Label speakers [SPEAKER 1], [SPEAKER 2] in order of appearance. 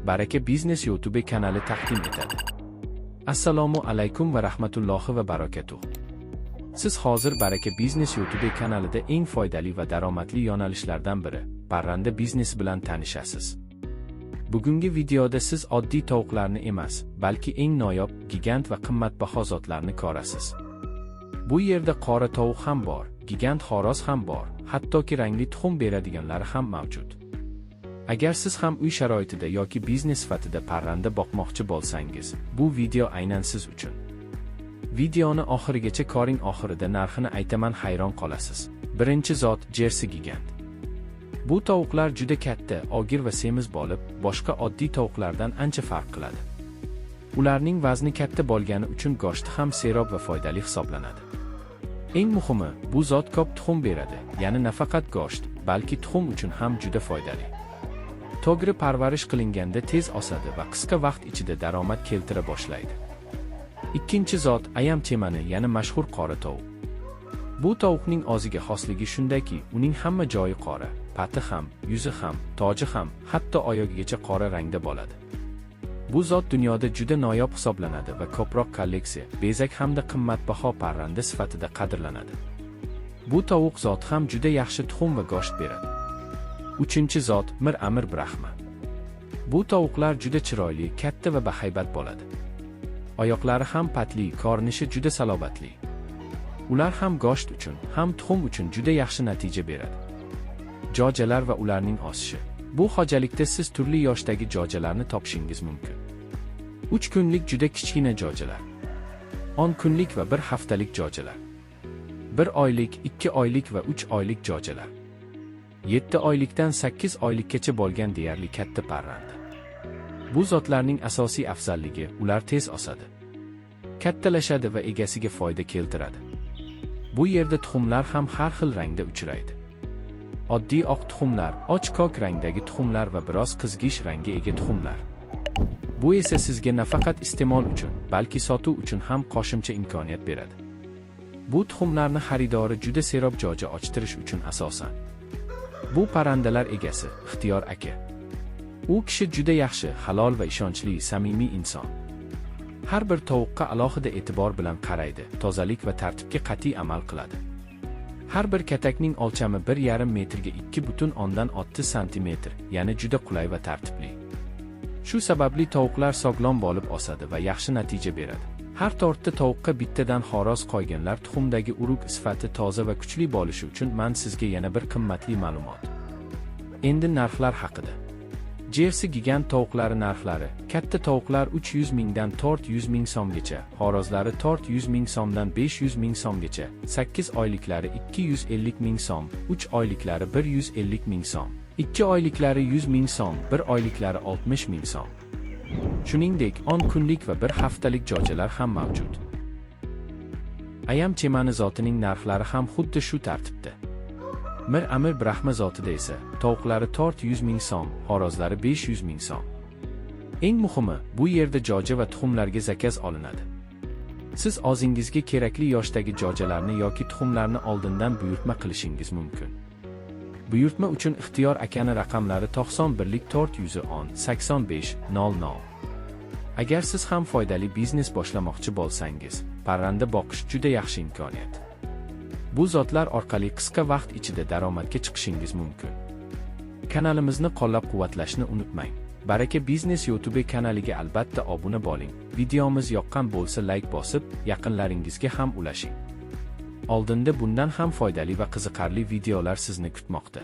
[SPEAKER 1] Baraka Biznes YouTube kanali taqdim etadi. Assalomu alaykum va rahmatullohi va barakatuh. Siz hozir Baraka Biznes YouTube kanalida eng foydali va daromadli yo'nalishlardan biri, parranda biznes bilan tanishasiz. Bugungi videoda siz oddiy tovuqlarni emas, balki eng noyob, gigant va qimmatbaho zotlarni ko'rasiz. Bu yerda qora tovuq ham bor, gigant xo'roz ham bor, hattoki rangli tuxum beradiganlari ham mavjud. Agar siz ham uy sharoitida yoki biznes sifatida parranda boqmoqchi bo'lsangiz, bu video aynan siz uchun. Videoni oxirigacha ko'ring, oxirida narxini aytaman, hayron qolasiz. Birinchi zot Jersey gigant. Bu tovuqlar juda katta, og'ir va semiz bo'lib, boshqa oddiy tovuqlardan ancha farq qiladi. Ularning vazni katta bo'lgani uchun go'shti ham serob va foydali hisoblanadi. Eng muhimi, bu zot ko'p tuxum beradi, ya'ni nafaqat go'sht, balki tuxum uchun ham juda foydali. To'g'ri parvarish qilinganda tez o'sadi va qisqa vaqt ichida daromad keltira boshlaydi. Ikkinchi zot ayam chemani, ya'ni mashhur qora tovuq. Bu tovuqning o'ziga xosligi shundaki, uning hamma joyi qora, pati ham, yuzi ham, toji ham, hatto oyog'igacha qora rangda bo'ladi. Bu zot dunyoda juda noyob hisoblanadi va ko'proq kolleksiya, bezak hamda qimmatbaho parranda sifatida qadrlanadi. Bu tovuq zot ham juda yaxshi tuxum va go'sht beradi. Uchinchi zot Mir Amir Brahma. Bu tovuqlar juda chiroyli, katta va bahaybat bo'ladi. Oyoqlari ham patli, ko'rinishi juda salobatli. Ular ham go'sht uchun, ham tuxum uchun juda yaxshi natija beradi. Jo'jalar va ularning o'sishi. Bu xo'jalikda siz turli yoshdagi jo'jalarni topishingiz mumkin. 3 kunlik juda kichkina jo'jalar, 10 kunlik va 1 haftalik jo'jalar, 1 oylik, 2 oylik va 3 oylik jo'jalar, 7 oylikdan 8 oylikgacha bo'lgan deyarli katta parranda. Bu zotlarning asosiy afzalligi, ular tez o'sadi, kattalashadi va egasiga foyda keltiradi. Bu yerda tuxumlar ham har xil rangda uchraydi. Oddiy oq tuxumlar, och ko'k rangdagi tuxumlar va biroz qizg'ish rangga ega tuxumlar. Bu esa sizga nafaqat iste'mol uchun, balki sotuv uchun ham qo'shimcha imkoniyat beradi. Bu tuxumlarni xaridori juda serob jo'ja ochtirish uchun asosan. Bu parrandalar egasi, Ixtiyor aka. U kishi juda yaxshi, halol va ishonchli, samimiy inson. Har bir tovuqqa alohida e'tibor bilan qaraydi, tozalik va tartibga qat'iy amal qiladi. Har bir katakning o'lchami 1,5 metrga 2,6 santimetr, ya'ni juda qulay va tartibli. Shu sababli tovuqlar sog'lom bo'lib o'sadi va yaxshi natija beradi. Har to'rtta tovuqqa bittadan xo'roz qo'yganlar tuxumdagi urug' sifati toza va kuchli bo'lishi uchun men sizga yana bir qimmatli ma'lumot. Endi narxlar haqida. Jersey gigant tovuqlari narxlari: katta tovuqlar 300 mingdan 400 ming so'mgacha, xo'rozlari 400 ming so'mdan 500 ming so'mgacha, 8 oyliklari 250 ming so'm, 3 oyliklari 150 ming so'm, 2 oyliklari 100 ming so'm, 1 oyliklari 60 ming so'm. Shuningdek, 10 kunlik va 1 haftalik jo'jalar ham mavjud. Ayam chemani zotining narxlari ham xuddi shu tartibda. Mir Amir Brahma zotida esa tovuqlari 400 ming so'm, xo'rozlari 500 ming so'm. Eng muhimi, bu yerda jo'ja va tuxumlarga zakaz olinadi. Siz o'zingizga kerakli yoshdagi jo'jalarni yoki tuxumlarni oldindan buyurtma qilishingiz mumkin. Buyurtma uchun Ixtiyor akani raqamlari 91 410 85 00. Agar siz ham foydali biznes boshlamoqchi bo'lsangiz, parranda boqish juda yaxshi imkoniyat. Bu zotlar orqali qisqa vaqt ichida daromadga chiqishingiz mumkin. Kanalimizni qo'llab-quvvatlashni unutmang. Baraka Biznes YouTube kanaliga albatta obuna bo'ling. Videomiz yoqqan bo'lsa like bosib, yaqinlaringizga ham ulashing. Oldinda bundan ham foydali va qiziqarli videolar sizni kutmoqda.